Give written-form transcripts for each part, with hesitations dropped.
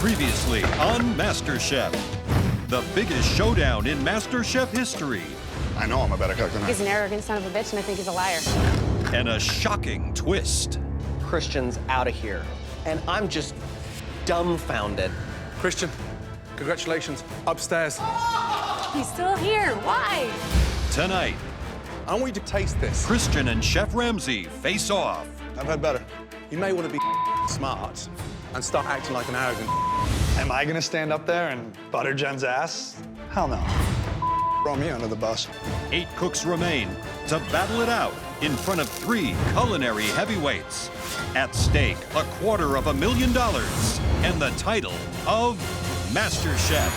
Previously on MasterChef, the biggest showdown in MasterChef history. I know I'm a better cook than He's an arrogant son of a bitch, and I think he's a liar. And a shocking twist. Christian's out of here, and I'm just dumbfounded. Christian, congratulations, upstairs. He's still here. Why? Tonight, I want you to taste this. Christian and Chef Ramsay face off. I've had better. You may want to be smart and start acting like an arrogant. Am I gonna stand up there and butter Jen's ass? Hell no. Throw me under the bus. 8 cooks remain to battle it out in front of 3 culinary heavyweights. At stake, $250,000 and the title of MasterChef.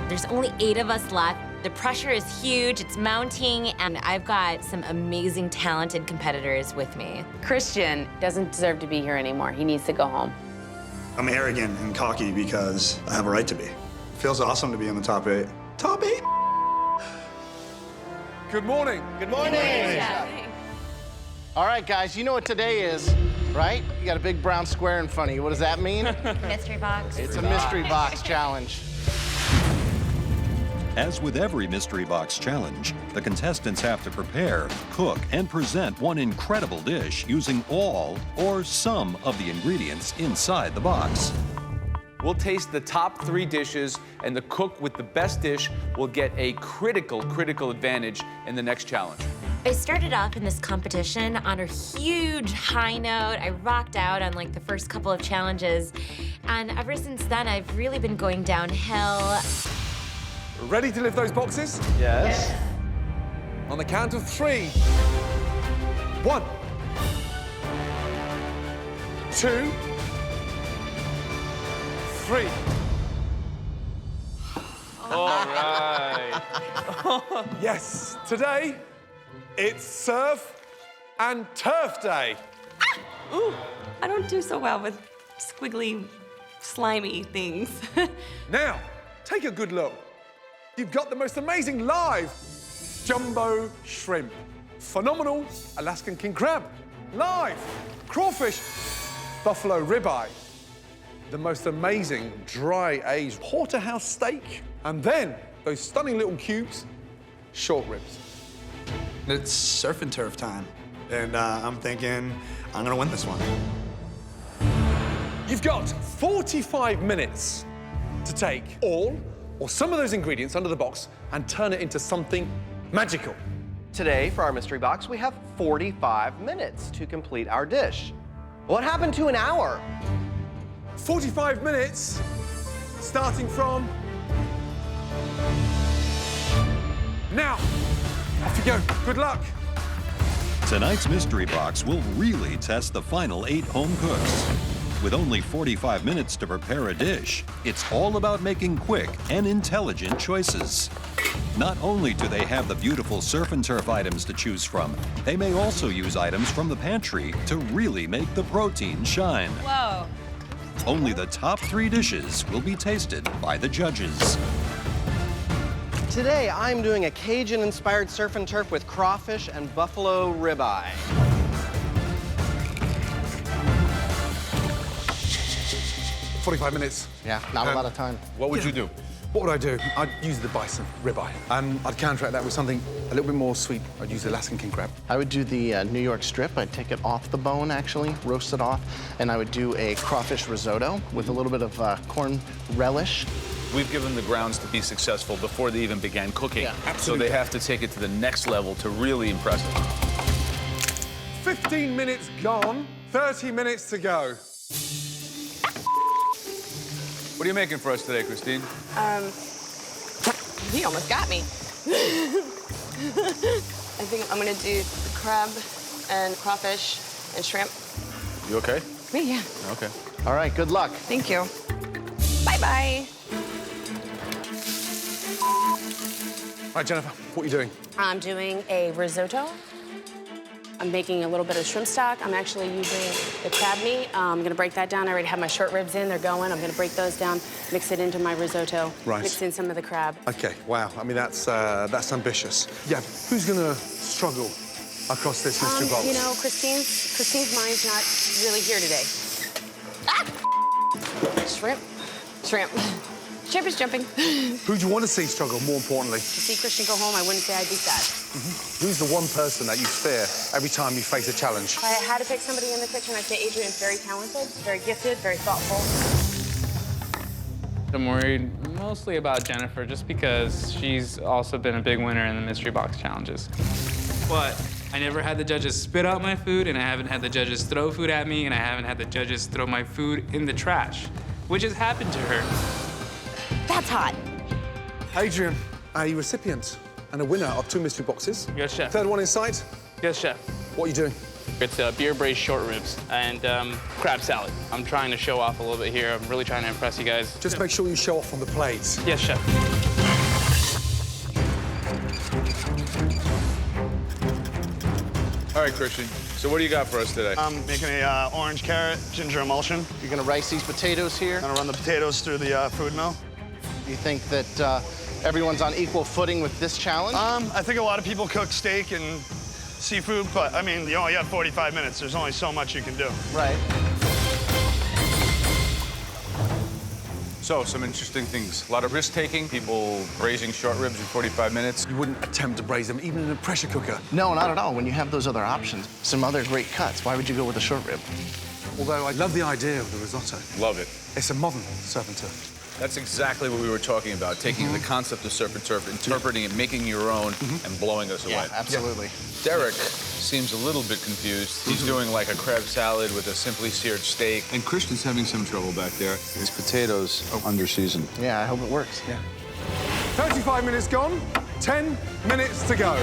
There's only 8 of us left. The pressure is huge, it's mounting, and I've got some amazing, talented competitors with me. Christian doesn't deserve to be here anymore. He needs to go home. I'm arrogant and cocky because I have a right to be. Feels awesome to be in the top 8. Top 8? Good morning. Good morning. All right, guys, you know what today is, right? You got a big brown square in front of you. What does that mean? Mystery box. It's a mystery box challenge. As with every mystery box challenge, the contestants have to prepare, cook, and present one incredible dish using all or some of the ingredients inside the box. We'll taste the top 3 dishes, and the cook with the best dish will get a critical advantage in the next challenge. I started off in this competition on a huge high note. I rocked out on like the first couple of challenges, and ever since then, I've really been going downhill. Ready to lift those boxes? Yes. On the count of 3. 1, 2, 3. All right. Yes, today, it's surf and turf day. Ooh, I don't do so well with squiggly, slimy things. Now, take a good look. You've got the most amazing live jumbo shrimp, phenomenal Alaskan king crab, live crawfish, buffalo ribeye, the most amazing dry aged porterhouse steak, and then those stunning little cubes, short ribs. It's surf and turf time. And I'm thinking I'm gonna win this one. You've got 45 minutes to take all or some of those ingredients under the box and turn it into something magical. Today, for our mystery box, we have 45 minutes to complete our dish. What happened to an hour? 45 minutes, starting from now. Off you go. Good luck. Tonight's mystery box will really test the final 8 home cooks. With only 45 minutes to prepare a dish, it's all about making quick and intelligent choices. Not only do they have the beautiful surf and turf items to choose from, they may also use items from the pantry to really make the protein shine. Whoa. Only the top 3 dishes will be tasted by the judges. Today, I'm doing a Cajun-inspired surf and turf with crawfish and buffalo ribeye. 45 minutes. Yeah, not a lot of time. What would you do? What would I do? I'd use the bison ribeye. I'd counteract that with something a little bit more sweet. I'd use the Alaskan king crab. I would do the New York strip. I'd take it off the bone, actually, roast it off, and I would do a crawfish risotto with a little bit of corn relish. We've given them the grounds to be successful before they even began cooking. Yeah, absolutely. So they have to take it to the next level to really impress them. 15 minutes gone, 30 minutes to go. What are you making for us today, Christine? He almost got me. I think I'm gonna do crab and crawfish and shrimp. You okay? Me, yeah. Okay. All right, good luck. Thank you. Bye-bye. All right, Jennifer, what are you doing? I'm doing a risotto. I'm making a little bit of shrimp stock. I'm actually using the crab meat. I'm gonna break that down. I already have my short ribs in, they're going. I'm gonna break those down, mix it into my risotto, Right. mix in some of the crab. Okay, wow. I mean, that's ambitious. Yeah, who's gonna struggle across this mystery box? You know, Christine's mind's not really here today. Ah! Shrimp. Shrimp is jumping. Who do you want to see struggle, more importantly? To see Christian go home, I wouldn't say I'd be sad. Who's the one person that you fear every time you face a challenge? If I had to pick somebody in the kitchen, I'd say Adrian's very talented, very gifted, very thoughtful. I'm worried mostly about Jennifer, just because she's also been a big winner in the mystery box challenges. But I never had the judges spit out my food, and I haven't had the judges throw food at me, and I haven't had the judges throw my food in the trash, which has happened to her. That's hot. Adrian, a recipient and a winner of 2 mystery boxes. Yes, chef. Third one in sight. Yes, chef. What are you doing? It's beer braised short ribs and crab salad. I'm trying to show off a little bit here. I'm really trying to impress you guys. Just make sure you show off on the plate. Yes, chef. All right, Christian. So what do you got for us today? I'm making a orange carrot ginger emulsion. You're gonna rice these potatoes here. I'm gonna run the potatoes through the food mill. You think that everyone's on equal footing with this challenge? I think a lot of people cook steak and seafood, but I mean, you only have 45 minutes. There's only so much you can do. Right. So, some interesting things. A lot of risk-taking, people braising short ribs in 45 minutes. You wouldn't attempt to braise them even in a pressure cooker. No, not at all. When you have those other options, some other great cuts, why would you go with a short rib? Although I love the idea of the risotto. Love it. It's a modern surf and turf. That's exactly what we were talking about, taking the concept of surf and turf, interpreting it, making your own, and blowing us away. Yeah, absolutely. Derek seems a little bit confused. He's doing like a crab salad with a simply seared steak. And Christian's having some trouble back there. His potatoes are under seasoned. Yeah, I hope it works. Yeah. 35 minutes gone, 10 minutes to go.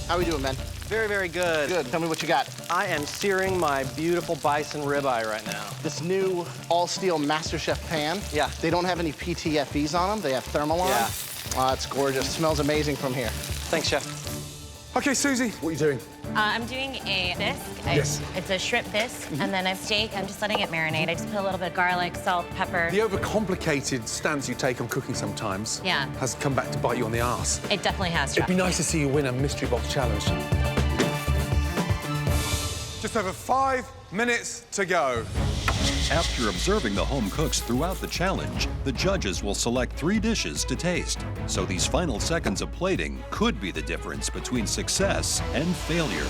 How we doing, man? Very, very good. Good. Tell me what you got. I am searing my beautiful bison ribeye right now. This new all-steel MasterChef pan. Yeah. They don't have any PTFEs on them. They have thermal on. Yeah. It's gorgeous. Smells amazing from here. Thanks, chef. Okay, Susie, what are you doing? I'm doing a bisque. Yes. It's a shrimp bisque, and then I have steak. I'm just letting it marinate. I just put a little bit of garlic, salt, pepper. The overcomplicated stance you take on cooking sometimes has come back to bite you on the arse. It definitely has. It'd be nice to see you win a mystery box challenge. Just over 5 minutes to go. After observing the home cooks throughout the challenge, the judges will select 3 dishes to taste. So these final seconds of plating could be the difference between success and failure.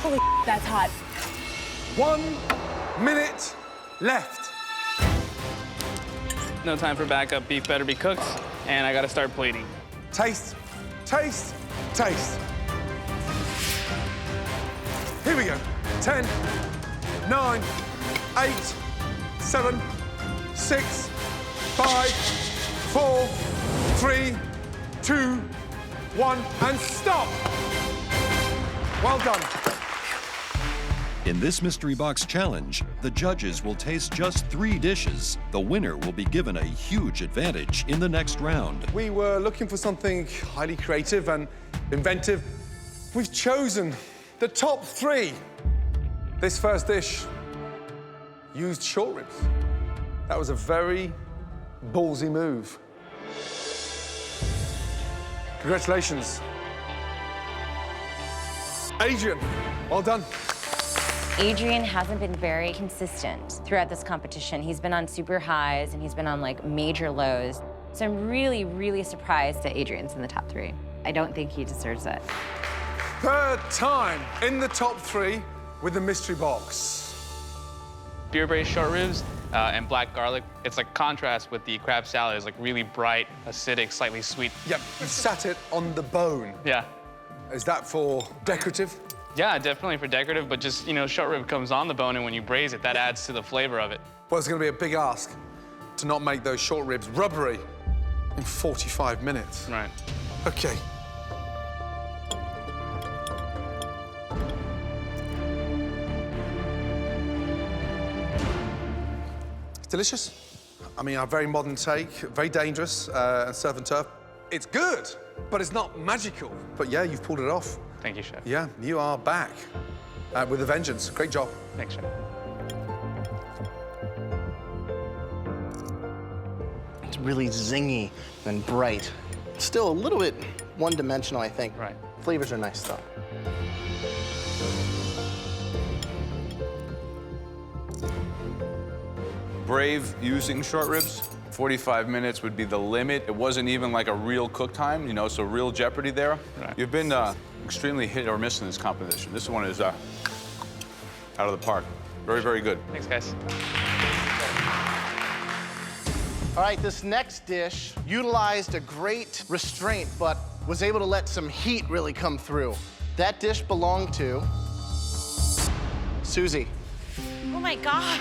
Holy that's hot. 1 minute left. No time for backup. Beef better be cooked, and I gotta start plating. Taste, taste, taste. Here we go. 10, 9, 8, 7, 6, 5, 4, 3, 2, 1, and stop. Well done. In this mystery box challenge, the judges will taste just 3 dishes. The winner will be given a huge advantage in the next round. We were looking for something highly creative and inventive. We've chosen the top 3. This first dish used short ribs. That was a very ballsy move. Congratulations. Adrian, well done. Adrian hasn't been very consistent throughout this competition. He's been on super highs and he's been on like major lows. So I'm really, really surprised that Adrian's in the top 3. I don't think he deserves it. Third time in the top 3 with the mystery box. Beer braised short ribs and black garlic. It's like contrast with the crab salad. It's like really bright, acidic, slightly sweet. Yep, you sat it on the bone. Yeah. Is that for decorative? Yeah, definitely for decorative, but just, you know, short rib comes on the bone, and when you braise it, that adds to the flavor of it. Well, it's going to be a big ask to not make those short ribs rubbery in 45 minutes. Right. Okay. It's delicious. I mean, a very modern take, very dangerous, and surf and turf. It's good. but it's not magical. But yeah, you've pulled it off. Thank you, Chef. Yeah, you are back with a vengeance. Great job. Thanks, Chef. It's really zingy and bright. Still a little bit one-dimensional, I think. Right. Flavors are nice, though. Brave using short ribs. 45 minutes would be the limit. It wasn't even like a real cook time, you know, so real jeopardy there. Right. You've been extremely hit or miss in this competition. This one is out of the park. Very, very good. Thanks, guys. All right, this next dish utilized a great restraint, but was able to let some heat really come through. That dish belonged to Susie. Oh my God.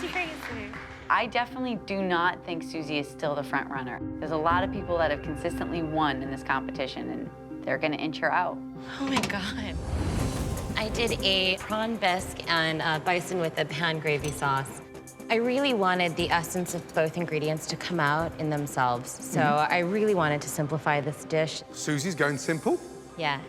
Seriously. I definitely do not think Susie is still the front runner. There's a lot of people that have consistently won in this competition, and they're gonna inch her out. Oh my God. I did a prawn bisque and bison with a pan gravy sauce. I really wanted the essence of both ingredients to come out in themselves, so I really wanted to simplify this dish. Susie's going simple. Yeah,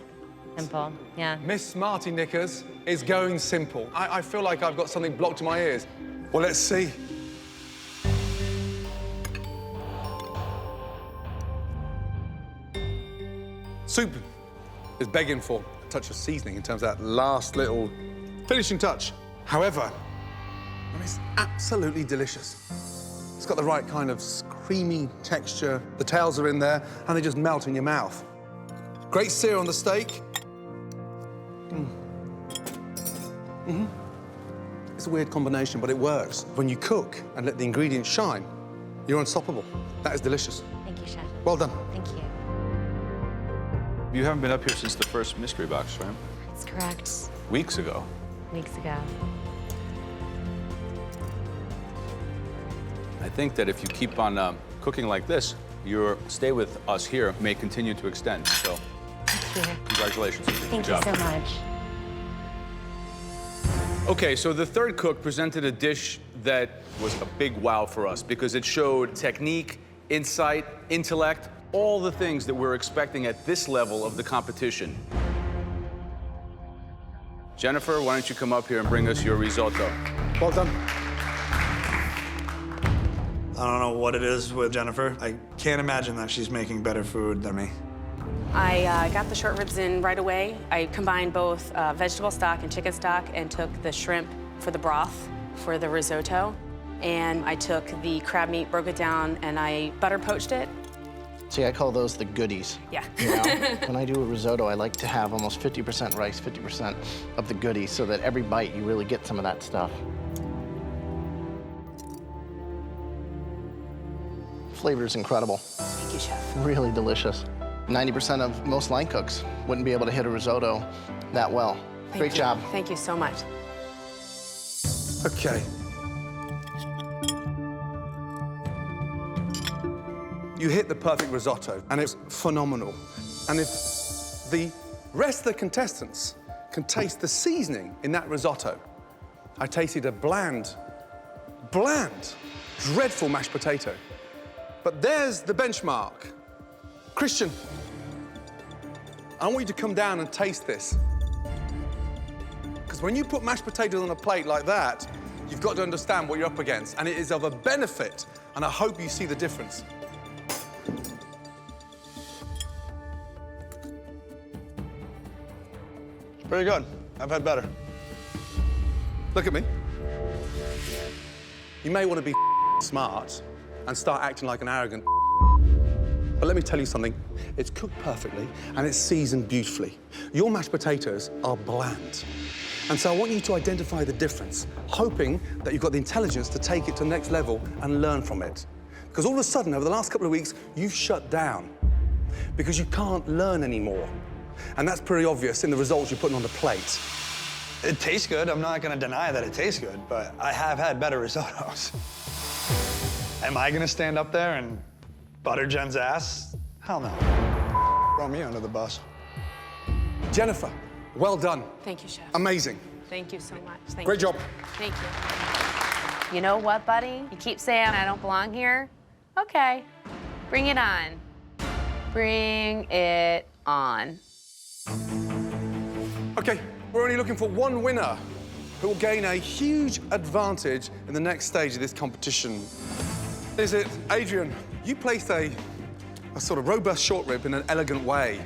simple, yeah. Miss Smarty Knickers is going simple. I feel like I've got something blocked in my ears. Well, let's see. Soup is begging for a touch of seasoning in terms of that last little finishing touch. However, it's absolutely delicious. It's got the right kind of creamy texture. The tails are in there, and they just melt in your mouth. Great sear on the steak. It's a weird combination, but it works. When you cook and let the ingredients shine, you're unstoppable. That is delicious. Thank you, Chef. Well done. Thank you. You haven't been up here since the first mystery box, right? That's correct. Weeks ago. Weeks ago. I think that if you keep on cooking like this, your stay with us here may continue to extend. So, Thank you. congratulations. Thank you so much. Okay, so the third cook presented a dish that was a big wow for us because it showed technique, insight, intellect, all the things that we're expecting at this level of the competition. Jennifer, why don't you come up here and bring us your risotto? Well done. I don't know what it is with Jennifer. I can't imagine that she's making better food than me. I got the short ribs in right away. I combined both vegetable stock and chicken stock and took the shrimp for the broth for the risotto. And I took the crab meat, broke it down, and I butter poached it. See, I call those the goodies. Yeah. You know? When I do a risotto, I like to have almost 50% rice, 50% of the goodies, so that every bite you really get some of that stuff. Flavor is incredible. Thank you, Chef. Really delicious. 90% of most line cooks wouldn't be able to hit a risotto that well. Great job. Thank you so much. Okay. You hit the perfect risotto, and it's phenomenal. And if the rest of the contestants can taste the seasoning in that risotto, I tasted a bland, dreadful mashed potato. But there's the benchmark. Christian, I want you to come down and taste this. Because when you put mashed potatoes on a plate like that, you've got to understand what you're up against, and it is of a benefit, and I hope you see the difference. Very good. I've had better. Look at me. You may want to be smart and start acting like an arrogant. But let me tell you something. It's cooked perfectly and it's seasoned beautifully. Your mashed potatoes are bland. And so I want you to identify the difference, hoping that you've got the intelligence to take it to the next level and learn from it. Because all of a sudden, over the last couple of weeks, you've shut down because you can't learn anymore. And that's pretty obvious in the results you're putting on the plate. It tastes good. I'm not going to deny that it tastes good, but I have had better risottos. Am I going to stand up there and butter Jen's ass? Hell no. Throw me under the bus. Jennifer, well done. Thank you, Chef. Amazing. Thank you so much. Thank Great you. job. Thank you. You know what, buddy? You keep saying I don't belong here? Okay, bring it on. Bring it on. Okay, we're only looking for one winner who will gain a huge advantage in the next stage of this competition. Is it Adrian? You placed a sort of robust short rib in an elegant way.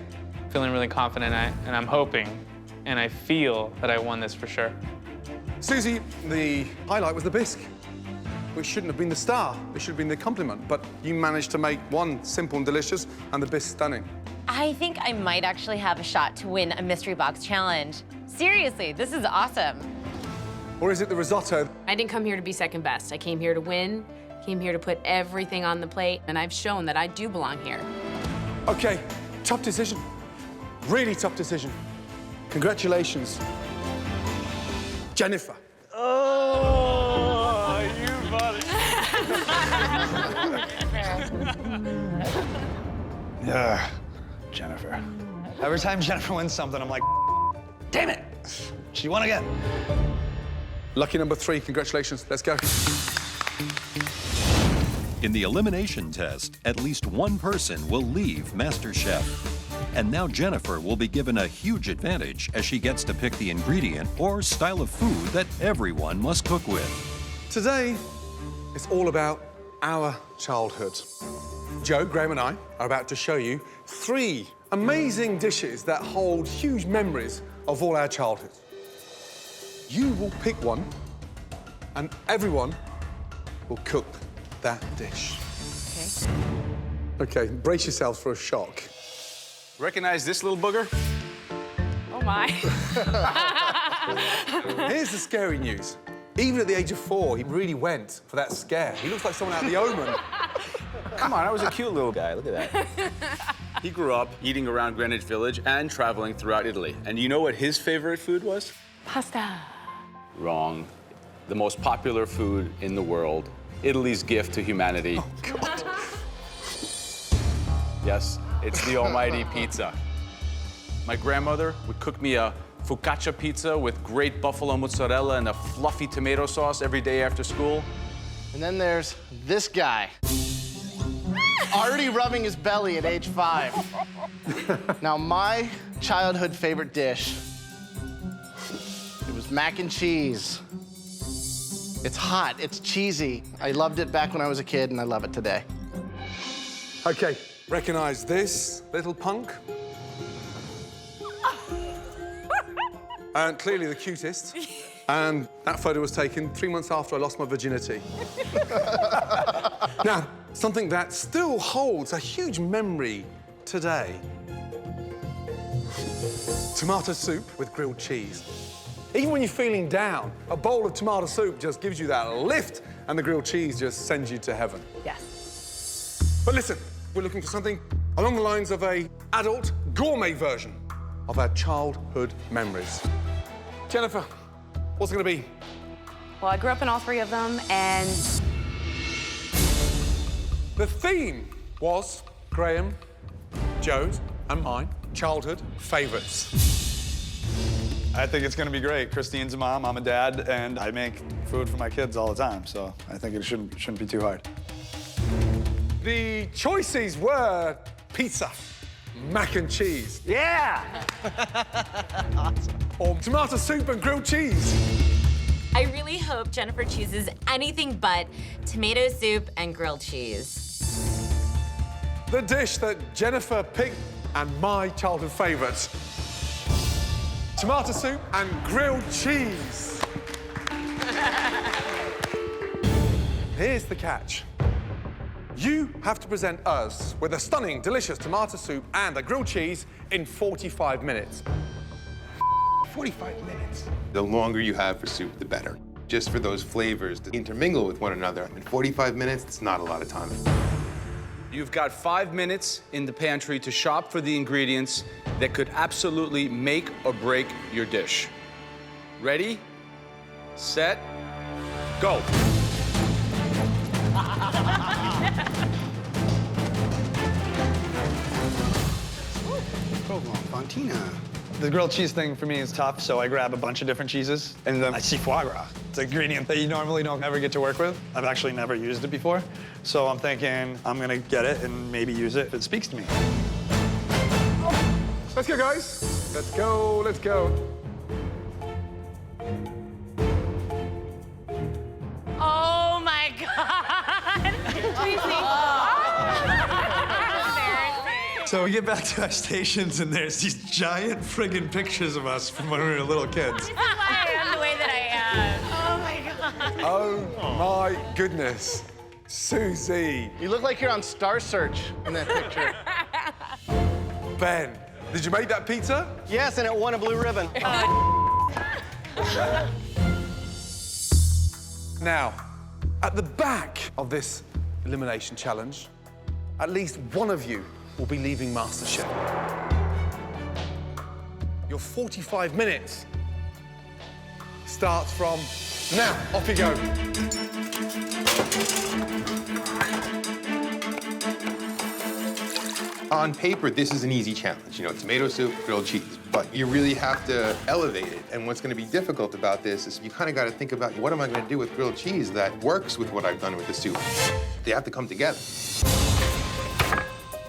Feeling really confident, and I'm hoping, and I feel that I won this for sure. Susie, the highlight was the bisque, which shouldn't have been the star. It should have been the compliment, but you managed to make one simple and delicious and the bisque stunning. I think I might actually have a shot to win a mystery box challenge. Seriously, this is awesome. Or is it the risotto? I didn't come here to be second best. I came here to win, came here to put everything on the plate, and I've shown that I do belong here. Okay, tough decision. Really tough decision. Congratulations, Jennifer. Oh, you buddy. Yeah, Jennifer. Every time Jennifer wins something, I'm like, damn it, she won again. Lucky number 3, congratulations. Let's go. In the elimination test, at least one person will leave MasterChef. And now Jennifer will be given a huge advantage as she gets to pick the ingredient or style of food that everyone must cook with. Today, it's all about our childhood. Joe, Graham and I are about to show you 3 amazing dishes that hold huge memories of all our childhood. You will pick one, and everyone will cook that dish. Okay, brace yourselves for a shock. Recognize this little booger? Oh, my. Here's the scary news. Even at the age of 4, he really went for that scare. He looks like someone out of The Omen. Come on, I was a cute little guy. Look at that. He grew up eating around Greenwich Village and traveling throughout Italy. And you know what his favorite food was? Pasta. Wrong. The most popular food in the world. Italy's gift to humanity. Oh, God. Yes, it's the almighty pizza. My grandmother would cook me a focaccia pizza with great buffalo mozzarella and a fluffy tomato sauce every day after school. And then there's this guy. Already rubbing his belly at age 5. Now, my childhood favorite dish, it was mac and cheese. It's hot, it's cheesy. I loved it back when I was a kid, and I love it today. Okay, recognize this little punk? And clearly the cutest. And that photo was taken 3 months after I lost my virginity. Now, something that still holds a huge memory today. Tomato soup with grilled cheese. Even when you're feeling down, a bowl of tomato soup just gives you that lift, and the grilled cheese just sends you to heaven. Yes. But listen, we're looking for something along the lines of an adult gourmet version of our childhood memories. Jennifer, what's it gonna be? Well, I grew up in all 3 of them, and The theme was Graham, Joe's, and mine childhood favorites. I think it's gonna be great. Christine's a mom, I'm a dad, and I make food for my kids all the time, so I think it shouldn't be too hard. The choices were pizza, mac and cheese. Yeah! Awesome. Or tomato soup and grilled cheese. I really hope Jennifer chooses anything but tomato soup and grilled cheese. The dish that Jennifer picked and my childhood favorites. Tomato soup and grilled cheese. Here's the catch. You have to present us with a stunning, delicious tomato soup and a grilled cheese in 45 minutes. 45 minutes. The longer you have for soup, the better. Just for those flavors to intermingle with one another. In 45 minutes, it's not a lot of time. You've got 5 minutes in the pantry to shop for the ingredients that could absolutely make or break your dish. Ready, set, go. The grilled cheese thing for me is tough, so I grab a bunch of different cheeses, and then I see foie gras. It's an ingredient that you normally don't ever get to work with. I've actually never used it before, so I'm thinking I'm gonna get it and maybe use it if it speaks to me. Let's go, guys. Let's go, let's go. Oh my God! So we get back to our stations, and there's these giant friggin' pictures of us from when we were little kids. This is why I am the way that I am. Oh my God. Oh my goodness. Susie. You look like you're on Star Search in that picture. Ben, did you make that pizza? Yes, and it won a blue ribbon. Now, at the back of this elimination challenge, at least one of you will be leaving MasterChef. Your 45 minutes starts from now. Off you go. On paper, this is an easy challenge. You know, tomato soup, grilled cheese. But you really have to elevate it. And what's going to be difficult about this is you kind of got to think about, what am I going to do with grilled cheese that works with what I've done with the soup? They have to come together.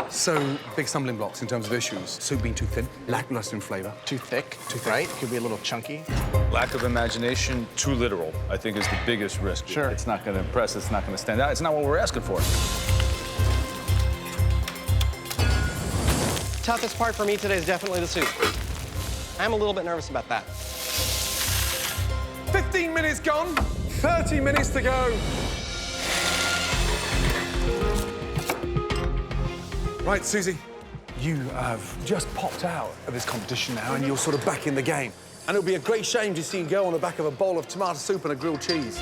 So, big stumbling blocks in terms of issues. Soup being too thin, lackluster in flavor. Too thick, right? Could be a little chunky. Lack of imagination, too literal, I think is the biggest risk. Sure. It's not going to impress, it's not going to stand out. It's not what we're asking for. Toughest part for me today is definitely the soup. I'm a little bit nervous about that. 15 minutes gone, 30 minutes to go. Right, Susie, you have just popped out of this competition now, and you're sort of back in the game. And it'll be a great shame to see you go on the back of a bowl of tomato soup and a grilled cheese.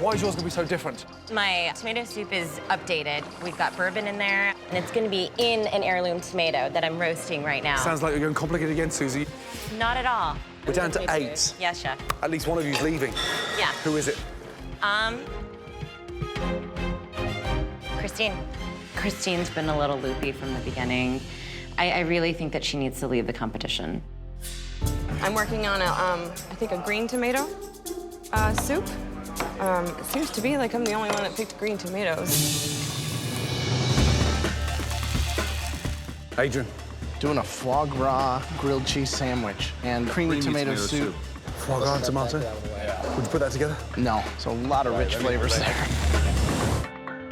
Why is yours going to be so different? My tomato soup is updated. We've got bourbon in there, and it's going to be in an heirloom tomato that I'm roasting right now. Sounds like you're going complicated again, Susie. Not at all. We're down to 8. Yes, chef. At least one of you's leaving. Yeah. Who is it? Christine. Christine's been a little loopy from the beginning. I really think that she needs to leave the competition. I'm working on I think a green tomato soup. It seems to be like I'm the only one that picked green tomatoes. Adrian. Doing a foie gras grilled cheese sandwich and creamy tomato soup. Foie gras and tomato? Would you put that together? No, it's a lot of rich flavors there.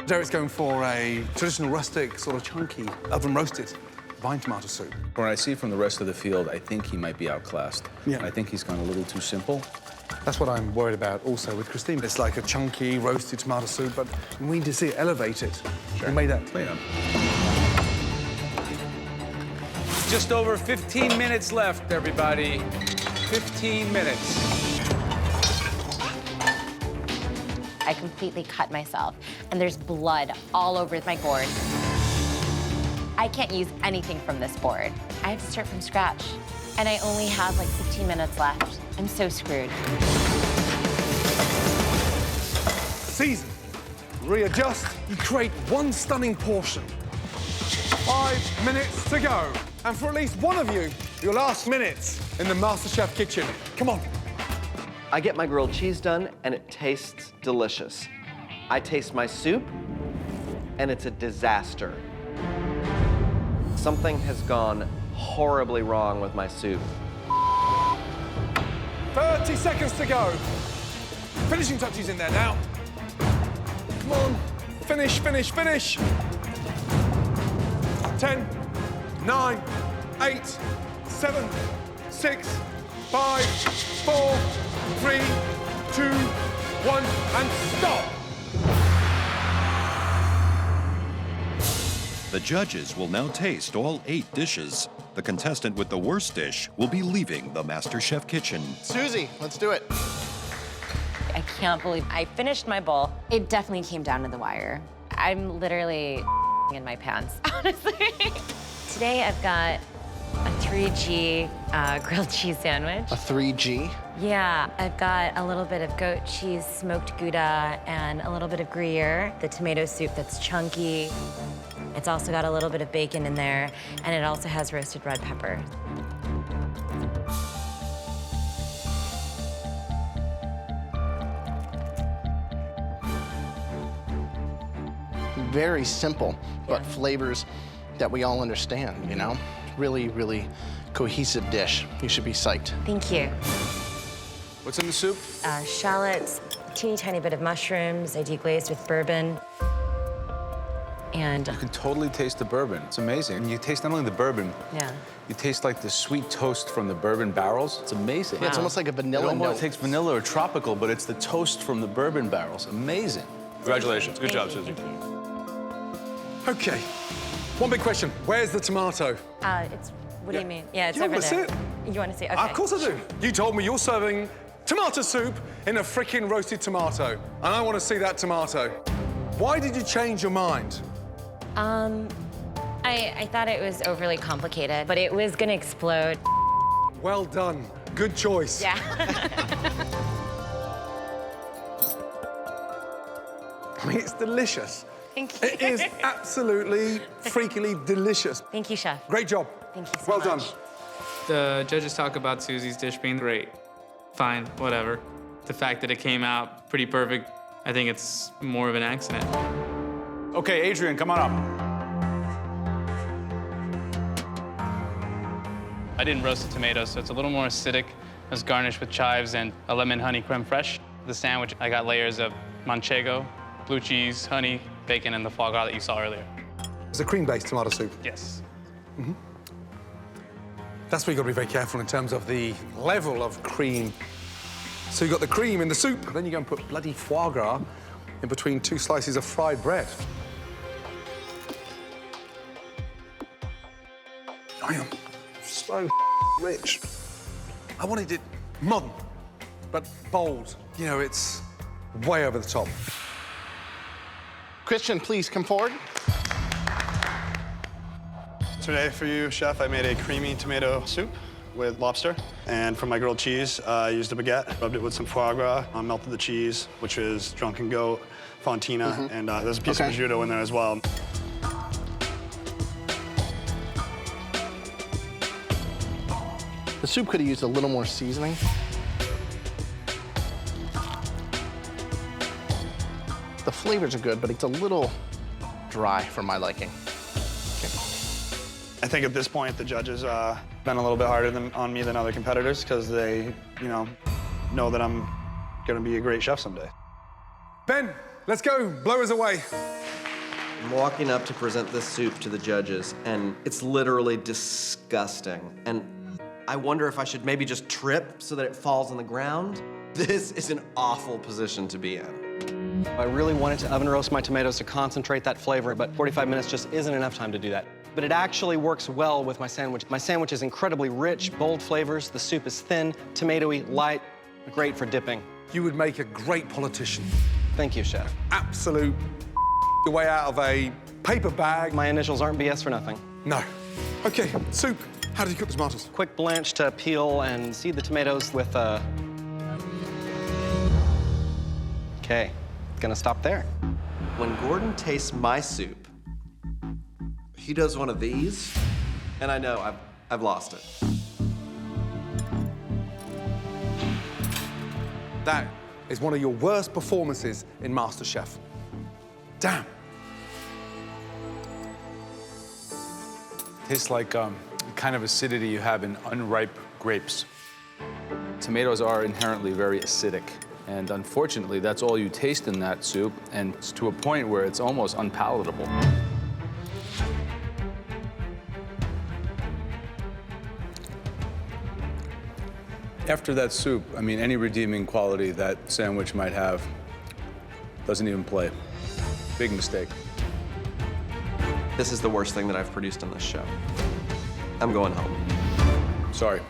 Derek's going for a traditional rustic, sort of chunky, oven-roasted vine tomato soup. From what I see from the rest of the field, I think he might be outclassed. Yeah. I think he's gone a little too simple. That's what I'm worried about also with Christine. It's like a chunky, roasted tomato soup, but we need to see it elevated. Sure. We made that clear. Just over 15 minutes left, everybody. 15 minutes. I completely cut myself, and there's blood all over my board. I can't use anything from this board. I have to start from scratch, and I only have like 15 minutes left. I'm so screwed. Season. Readjust. You create one stunning portion. 5 minutes to go. And for at least one of you, your last minutes in the MasterChef kitchen. Come on. I get my grilled cheese done, and it tastes delicious. I taste my soup, and it's a disaster. Something has gone horribly wrong with my soup. 30 seconds to go. Finishing touches in there now. Come on. Finish, finish, finish. 10, 9, 8, 7, 6, 5, 4, 3, 2, 1, and stop. The judges will now taste all 8 dishes. The contestant with the worst dish will be leaving the MasterChef kitchen. Susie, let's do it. I can't believe I finished my bowl. It definitely came down to the wire. I'm literally in my pants, honestly. Today I've got a 3G grilled cheese sandwich. A 3G? Yeah, I've got a little bit of goat cheese, smoked Gouda, and a little bit of Gruyere, the tomato soup that's chunky. It's also got a little bit of bacon in there, and it also has roasted red pepper. Very simple, but flavors that we all understand, you know? really, really cohesive dish. You should be psyched. Thank you. What's in the soup? Shallots, teeny tiny bit of mushrooms. I deglazed with bourbon. And You can totally taste the bourbon. It's amazing. And you taste not only the bourbon, yeah. you taste like the sweet toast from the bourbon barrels. It's amazing. Yeah, it's almost like a vanilla It almost note. takes vanilla or tropical, but it's the toast from the bourbon barrels. Amazing. Congratulations. Good job, Susie. Thank you. Okay. One big question. Where's the tomato? It's, what do you mean? Yeah, it's You over want to there. see it? You want to see it? Okay. Of course I do. You told me you're serving tomato soup in a freaking roasted tomato, and I want to see that tomato. Why did you change your mind? I thought it was overly complicated, but it was gonna explode. Well done. Good choice. Yeah. I mean, it's delicious. Thank you. It is absolutely freakily delicious. Thank you, Chef. Great job. Thank you so Well much. done. The judges talk about Susie's dish being great. Fine, whatever. The fact that it came out pretty perfect, I think it's more of an accident. Okay, Adrian, come on up. I didn't roast the tomatoes, so it's a little more acidic. It was garnished with chives and a lemon honey creme fraiche. The sandwich, I got layers of manchego, blue cheese, honey, bacon, and the foie gras that you saw earlier. It's a cream-based tomato soup. Yes. That's where you've got to be very careful in terms of the level of cream. So you've got the cream in the soup, then you go and put bloody foie gras in between two slices of fried bread. I am so rich. I wanted it modern, but bold. You know, it's way over the top. Christian, please come forward. Today for you, Chef, I made a creamy tomato soup with lobster. And for my grilled cheese, I used a baguette, rubbed it with some foie gras, melted the cheese, which is drunken goat, fontina, and there's a piece of prosciutto in there as well. The soup could have used a little more seasoning. The flavors are good, but it's a little dry for my liking. I think at this point, the judges been a little bit harder on me than other competitors because they, know that I'm gonna be a great chef someday. Ben, let's go. Blow us away. I'm walking up to present this soup to the judges, and it's literally disgusting. And I wonder if I should maybe just trip so that it falls on the ground. This is an awful position to be in. I really wanted to oven roast my tomatoes to concentrate that flavor, but 45 minutes just isn't enough time to do that. But it actually works well with my sandwich. My sandwich is incredibly rich, bold flavors. The soup is thin, tomatoey, light, great for dipping. You would make a great politician. Thank you, Chef. Absolute your way out of a paper bag. My initials aren't BS for nothing. No. Okay, soup. How did you cook the tomatoes? Quick blanch to peel and seed the tomatoes with Okay, gonna stop there. When Gordon tastes my soup, he does one of these, and I know I've lost it. That is one of your worst performances in MasterChef. Damn. Tastes like kind of acidity you have in unripe grapes. Tomatoes are inherently very acidic, and unfortunately, that's all you taste in that soup, and it's to a point where it's almost unpalatable. After that soup, I mean, any redeeming quality that sandwich might have doesn't even play. Big mistake. This is the worst thing that I've produced on this show. I'm going home. Sorry.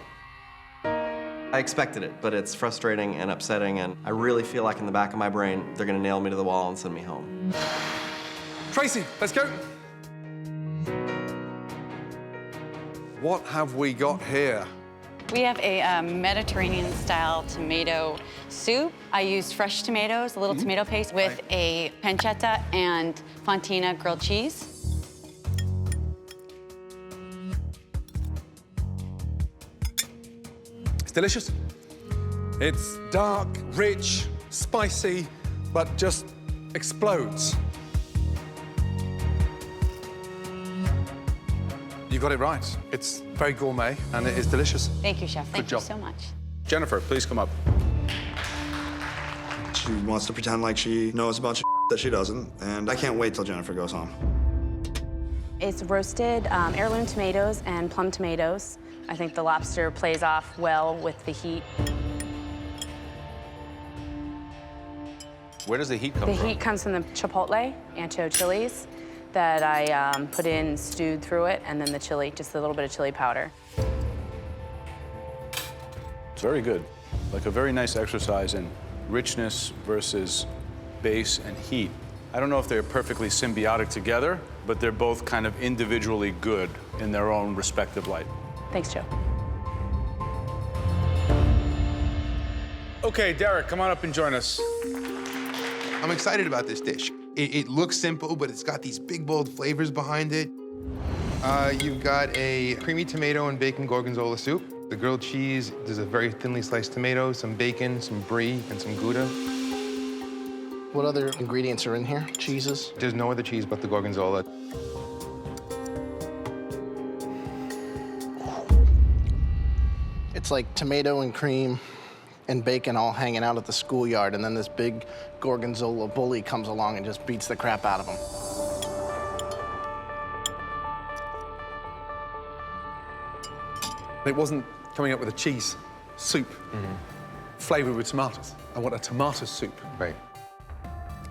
I expected it, but it's frustrating and upsetting, and I really feel like in the back of my brain, they're gonna nail me to the wall and send me home. Tracy, let's go. What have we got here? We have a Mediterranean-style tomato soup. I used fresh tomatoes, a little tomato paste with a pancetta and fontina grilled cheese. It's delicious. It's dark, rich, spicy, but just explodes. You got it right. It's very gourmet, and it is delicious. Thank you, Chef. Thank you job. so much. Jennifer, please come up. She wants to pretend like she knows about that she doesn't, and I can't wait till Jennifer goes home. It's roasted heirloom tomatoes and plum tomatoes. I think the lobster plays off well with the heat. Where does the heat come The from? heat comes from the chipotle, ancho chilies, that I put in, stewed through it, and then the chili, just a little bit of chili powder. It's very good. Like a very nice exercise in richness versus base and heat. I don't know if they're perfectly symbiotic together, but they're both kind of individually good in their own respective light. Thanks, Joe. Okay, Derek, come on up and join us. I'm excited about this dish. It looks simple, but it's got these big, bold flavors behind it. You've got a creamy tomato and bacon gorgonzola soup. The grilled cheese, there's a very thinly sliced tomato, some bacon, some brie, and some Gouda. What other ingredients are in here? Cheeses? There's no other cheese but the gorgonzola. It's like tomato and cream and bacon all hanging out at the schoolyard, and then this big gorgonzola bully comes along and just beats the crap out of them. It wasn't coming up with a cheese soup flavored with tomatoes. I want a tomato soup. Right.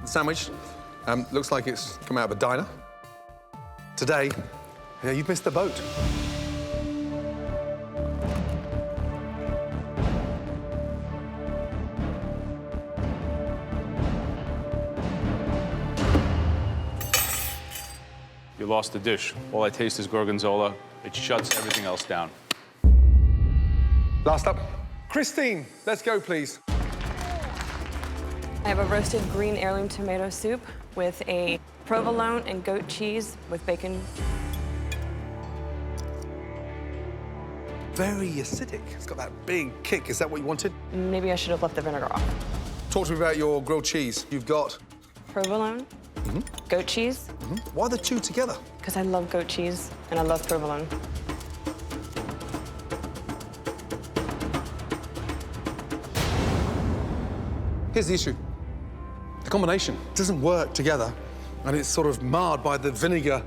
The sandwich looks like it's come out of a diner. Today, yeah, you've missed the boat. You lost the dish. All I taste is gorgonzola. It shuts everything else down. Last up. Christine, let's go, please. I have a roasted green heirloom tomato soup with a provolone and goat cheese with bacon. Very acidic. It's got that big kick. Is that what you wanted? Maybe I should have left the vinegar off. Talk to me about your grilled cheese. You've got... Provolone, goat cheese. Why the two together? Because I love goat cheese and I love provolone. Here's the issue. The combination doesn't work together, and it's sort of marred by the vinegar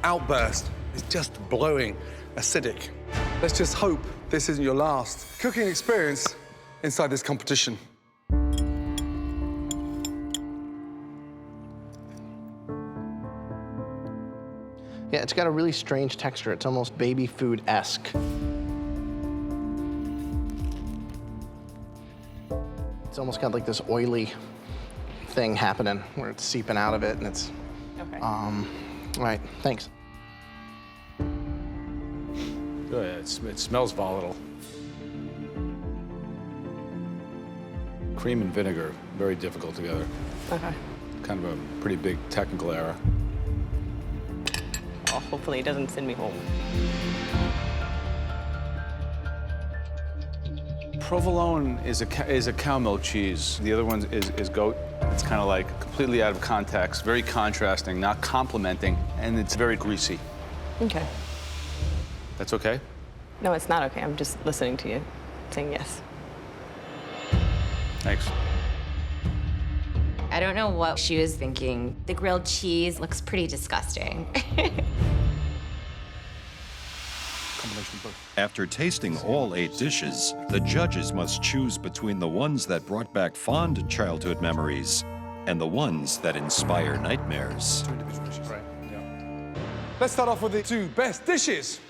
outburst. It's just blowing acidic. Let's just hope this isn't your last cooking experience inside this competition. Yeah, it's got a really strange texture. It's almost baby food-esque. It's almost got like this oily thing happening where it's seeping out of it, and it's... Okay. Right, thanks. Good. It smells volatile. Cream and vinegar, very difficult together. Okay. Kind of a pretty big technical error. Well, hopefully it doesn't send me home. Provolone is a cow milk cheese. The other one is goat. It's kind of like completely out of context, very contrasting, not complementing, and it's very greasy. Okay. That's okay? No, it's not okay. I'm just listening to you, saying yes. Thanks. I don't know what she was thinking. The grilled cheese looks pretty disgusting. After tasting all 8 dishes, the judges must choose between the ones that brought back fond childhood memories and the ones that inspire nightmares. Right. Yeah. Let's start off with the 2 best dishes.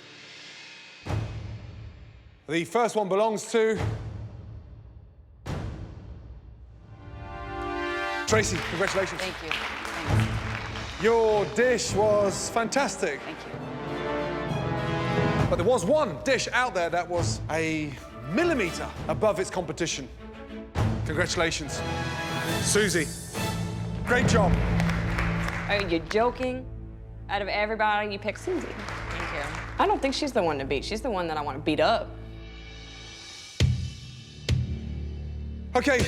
The first one belongs to... Tracy, congratulations. Thank you. Thanks. Your dish was fantastic. Thank you. But there was one dish out there that was a millimeter above its competition. Congratulations. Susie, great job. Are you joking? Out of everybody, you picked Susie. Thank you. I don't think she's the one to beat. She's the one that I want to beat up. Okay.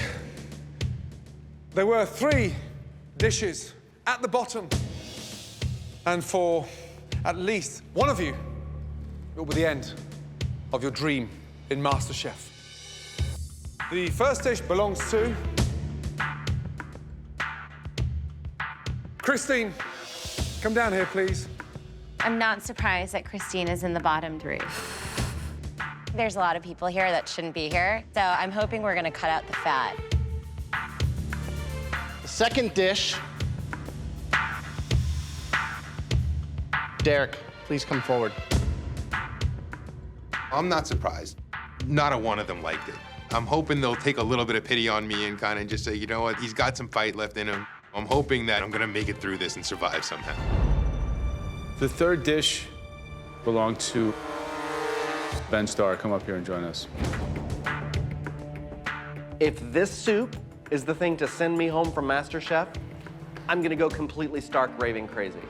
There were 3 dishes at the bottom. And for at least one of you, it will be the end of your dream in MasterChef. The first dish belongs to Christine. Come down here, please. I'm not surprised that Christine is in the bottom 3. There's a lot of people here that shouldn't be here, so I'm hoping we're gonna cut out the fat. The second dish. Derek, please come forward. I'm not surprised. Not a one of them liked it. I'm hoping they'll take a little bit of pity on me and kind of just say, you know what, he's got some fight left in him. I'm hoping that I'm gonna make it through this and survive somehow. The third dish belonged to Ben Starr. Come up here and join us. If this soup is the thing to send me home from MasterChef, I'm gonna go completely stark raving crazy.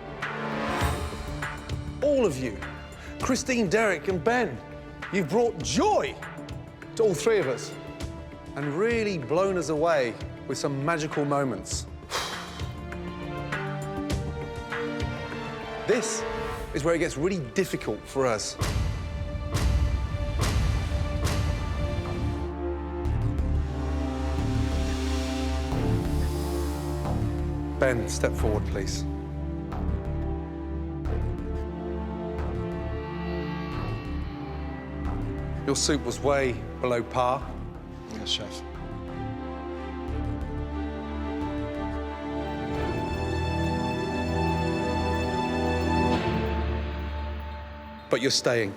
All of you, Christine, Derek, and Ben, you've brought joy to all 3 of us and really blown us away with some magical moments. This is where it gets really difficult for us. Ben, step forward, please. Your soup was way below par. Yes, chef. But you're staying.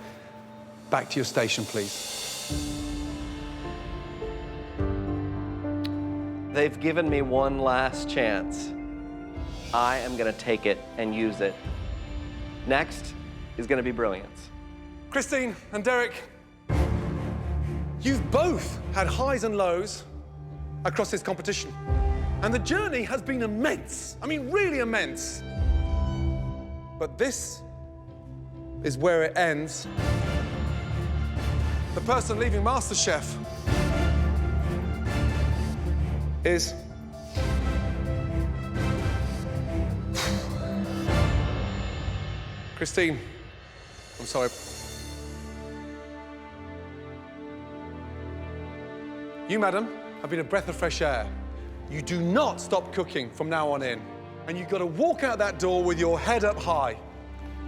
Back to your station, please. They've given me one last chance. I am gonna take it and use it. Next is gonna be brilliance. Christine and Derek, you've both had highs and lows across this competition. And the journey has been immense. I mean, really immense. But this is where it ends. The person leaving MasterChef is Christine. I'm sorry. You, madam, have been a breath of fresh air. You do not stop cooking from now on in. And you've got to walk out that door with your head up high,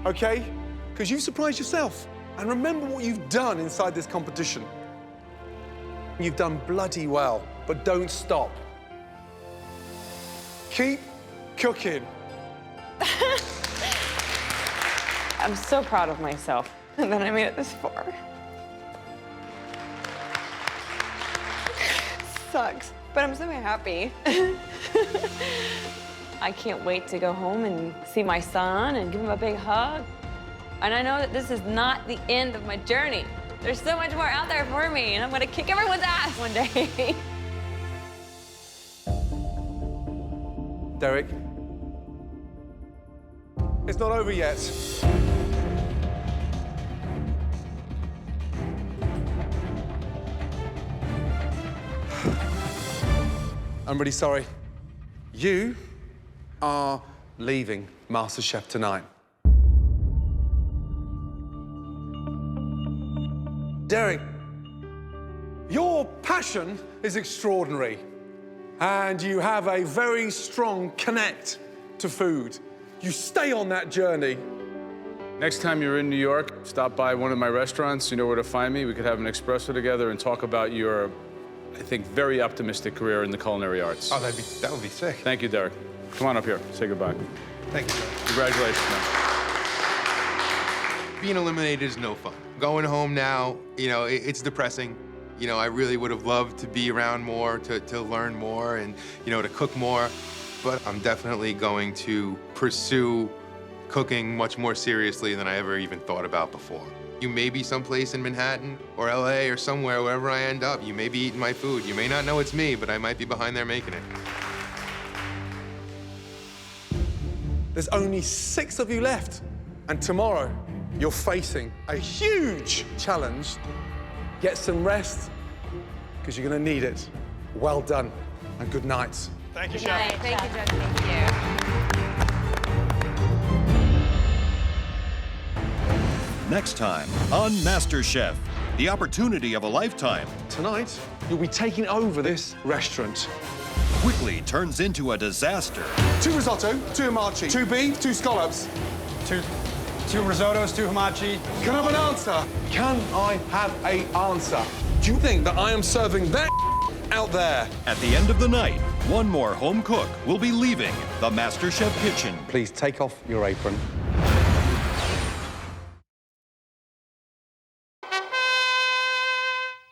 okay? Because you surprised yourself. And remember what you've done inside this competition. You've done bloody well, but don't stop. Keep cooking. I'm so proud of myself that I made it this far. Sucks, but I'm so happy. I can't wait to go home and see my son and give him a big hug. And I know that this is not the end of my journey. There's so much more out there for me, and I'm gonna kick everyone's ass one day. Derek, it's not over yet. I'm really sorry. You are leaving MasterChef tonight. Derek, your passion is extraordinary, and you have a very strong connect to food. You stay on that journey. Next time you're in New York, stop by one of my restaurants. You know where to find me. We could have an espresso together and talk about your, I think, very optimistic career in the culinary arts. Oh, that would be sick. Thank you, Derek. Come on up here. Say goodbye. Thank you, sir. Congratulations, man. Being eliminated is no fun. Going home now, you know, it's depressing. You know, I really would have loved to be around more, to learn more, and, you know, to cook more. But I'm definitely going to pursue cooking much more seriously than I ever even thought about before. You may be someplace in Manhattan or LA or somewhere, wherever I end up. You may be eating my food. You may not know it's me, but I might be behind there making it. There's only 6 of you left. And tomorrow, you're facing a huge challenge. Get some rest, because you're gonna need it. Well done, and good night. Thank you, Good Chef. night. Thank you, Judge. Thank you. Next time on MasterChef, the opportunity of a lifetime Tonight, you'll be taking over this restaurant. quickly turns into a disaster. 2 risotto, 2 hamachi, 2 beef, 2 scallops. Two risottos, 2 hamachi. Can I have an answer? Can I have an answer? Do you think that I am serving that out there? At the end of the night, one more home cook will be leaving the MasterChef kitchen. Please take off your apron.